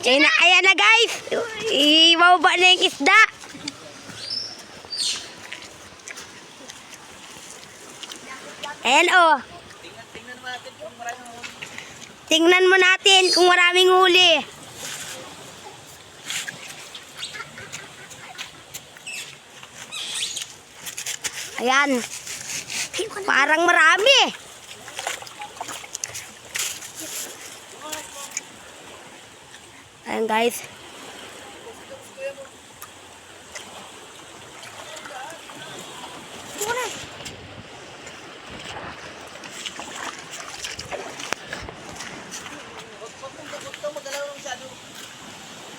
Ayan na guys. Ibababa na yung isda. Ayan oh. Tingnan mo natin kung maraming huli. Ayan. Parang marami. Ayan guys.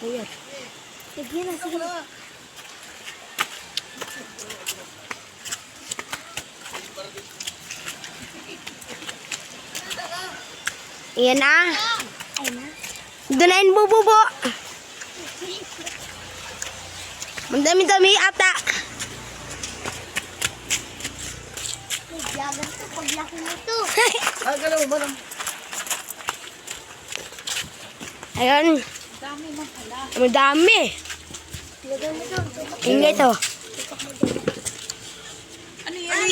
Ayan. Sige na, sige na. Ayan na. Doon na yung bububo. Mandami-dami ata. Yagan to, paglaki nito. Galaw mo lang. Ayan. Dami man pala. Madami. Yagan mo to. Ingay to. Ano yan?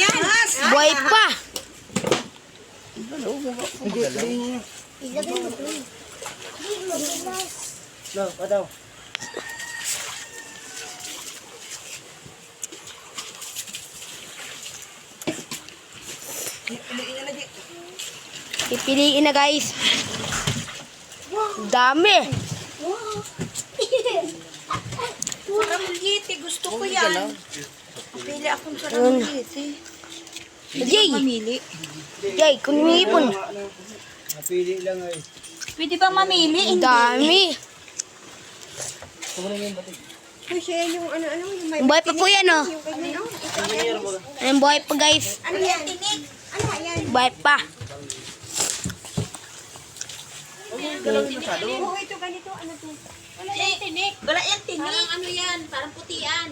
Buhay pa. Ilagay mo to. No, padaw. Pipiliin na guys. Dami. Saramulyete, gusto ko yan. Pili akong saramulyete. Jay. Mamili. Jay, kung umipon. Napili lang ay. Pwede ba mamili? Dami. Uy, siya yung ano-ano. Yung may Buhay pa po yan oh. yung ganyan. Ayan, buhay pa guys. Ano yan? Tinig. Ano yan? Buhay pa. Oo, ito ganito. Ano to? Wala yung tinig. Wala yung tinig. Parang ano yan? Parang putian.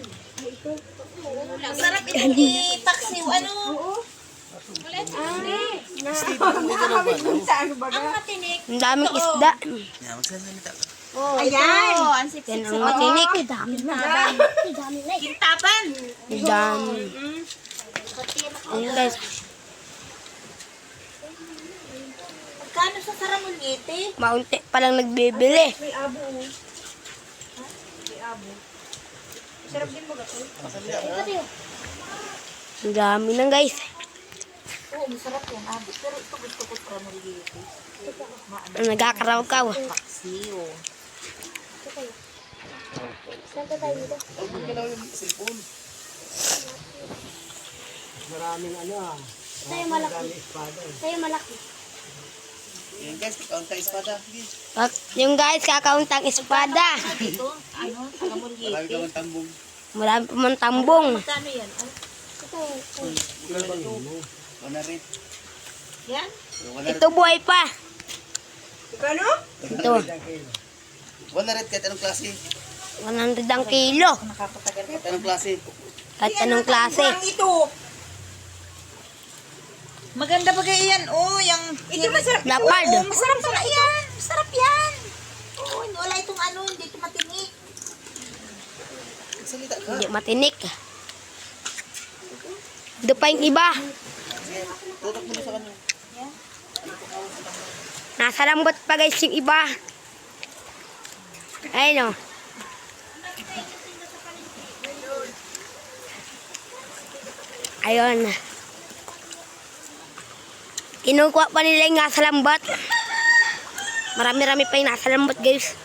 Sarap ito i-paksiw. Ano? Oo. Wala yung tinig. Nakakabit mo sa ano baga? Ang matinik. Ang daming isda. Ayan. Yan ang matinik. Dami na. Kintapan. Ang dami. Ayan guys. Magkano sa saramulyete? Maunti pa lang nagbibili. May abo. May abo. Sarap din baga to. Ang dami na guys. Oo, masarap yan abo. Pero ito gusto ko saramulyete. Nagkakaraw-kaw. Paksiw. Maraming ano ah. Tayo malaki. Tayo malaki. Yan guys, kaunta espada. At yung guys, kakauntang espada. Ito, ano, saramulyete. Marami kang tambong. Marami pa man tambong. Magkano yan? Ah, Wala rin. yan? Ito buhay pa. Magkano? Ito. Wala rin kahit anong klase. 100 ang kilo. Nakapatagal Kahit anong klase. Kahit anong klase. ito. Maganda ba kaya yan? Oh, yung... Ito masarap. Lapad. Oo, masarap pala yan. Masarap yan. Oo, wala itong ano, hindi ito matinik. Salita ka. Hindi matinik. Ito pa yung iba. Tutok mo na sa kanya. Nasa lambot pa guys yung iba. Ayun o. Ayun. Kinukuha pa nila yung nasa lambat. Marami-rami pa yung nasa lambat guys.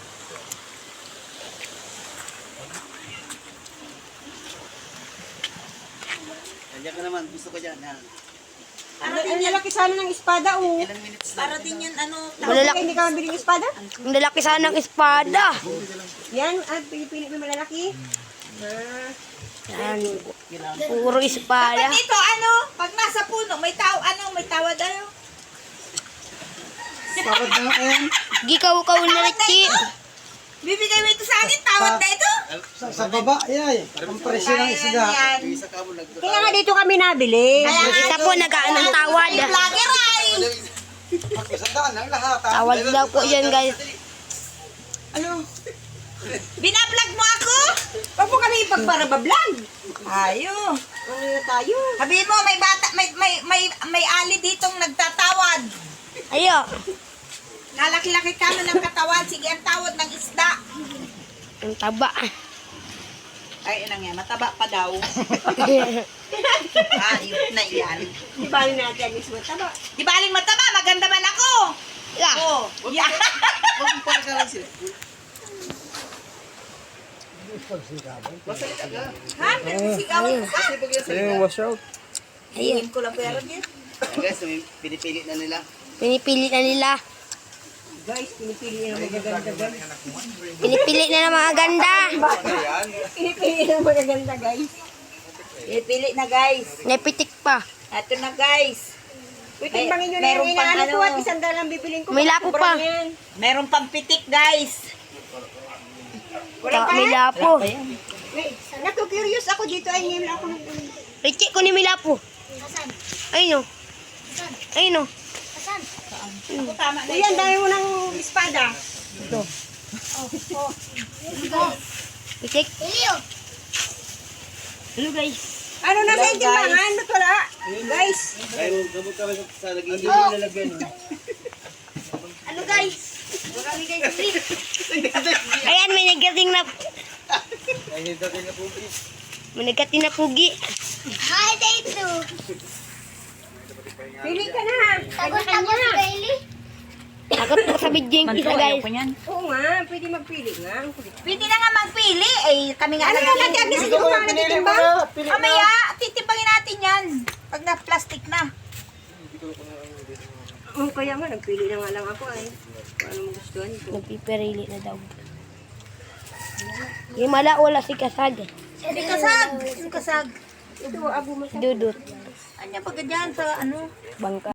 Nandiyan ka naman. Gusto ko dyan. Yan. Para din yan. Lalaki sana ng espada, oh. Ilang minutes lang. Para din yan, ano. Malalaki. Hindi ka mabili ng espada? Ang lalaki sana ng espada. Yan, at pinipili mo malalaki. Yan. Puro espada. Dito, ano, pag nasa puno, may tao, ano, may tawad, ano. Tawad na ako yan. Gikaw-kaw na Richi. Bibigay mo ito sa akin, tawad na ito. Sa baba, yan. Ang presyo ng isda. Yan. Isa ka mo nagtutawad. Kaya nga dito kami nabili. Isa po nag-aanong tawad. Vlogger ay! Isandaan ang lahat. Tawad daw po yan guys. Ano? Binablog mo ako? Huwag mo kami ipagbarabablag. Ayo. Ano na tayo? Sabihin mo, may bata, may ali ditong nagtatawad. Ayo. Nalaki-laki ka na ng katawan. Sige, ang tawad ng isda. Ang taba. Ay, inang yan. Mataba pa daw. Ayun na yan. Di ba natin mismo taba? Di baling mataba, maganda man ako. Yeah. Oh, yeah. Huwag mo para ka lang sila. Masalita ka. Ha? Sigawan ko ka. Kasi pag yan salita. wash out. Ayun ko lang pero din. Guys, pinipili na nila. Pinipili na nila. Guys, pinipili na magaganda guys. Pinipili na ng mga ganda. Pinipili na magaganda guys. Pili na guys. Napitik pa. Ito na guys. Wait, bangin nyo na Meron yung pang inaano ko ano. at isang dalang bibiling ko. May lapo pa. Sobrang yan. Meron pang pitik guys. Wala pa May yan? lapo. Wait, naku-curious ako dito ay ngayon ako. Richie, kunin mo yung lapo. Ayun o. Ayun o. Ako tama na Kuya, ang ito. dami mo ng espada. Richie. Hello guys. Ano na sa timbangan? Ba't wala? Guys, Ay, gabot kami sa lagyan. Hindi mo lalagyan. Ano guys? Ayan, may nagating na. Ay, hindi natin na po. May nagating na pugi. Hi, Dayto. pili ka na. Takot-takot si Bailey. Takot po sa bidyeng isa guys. Oo nga, pwede magpili nga. Pwede na nga magpili. Eh, kami nga Ano yung kati Agnes? Hindi ko pa natitimbang? Mamaya, titimbangin natin yan. Pag na-plastic na. Oo, kaya nga, nagpili na nga lang ako ay. Kung ano magustuhan ko. Nagpipirili na daw. Himala wala si Kasag. Hindi kasag. Yung kasag. Ito, abo mo. Dudut. Anya pagka dyan sa ano? Bangka.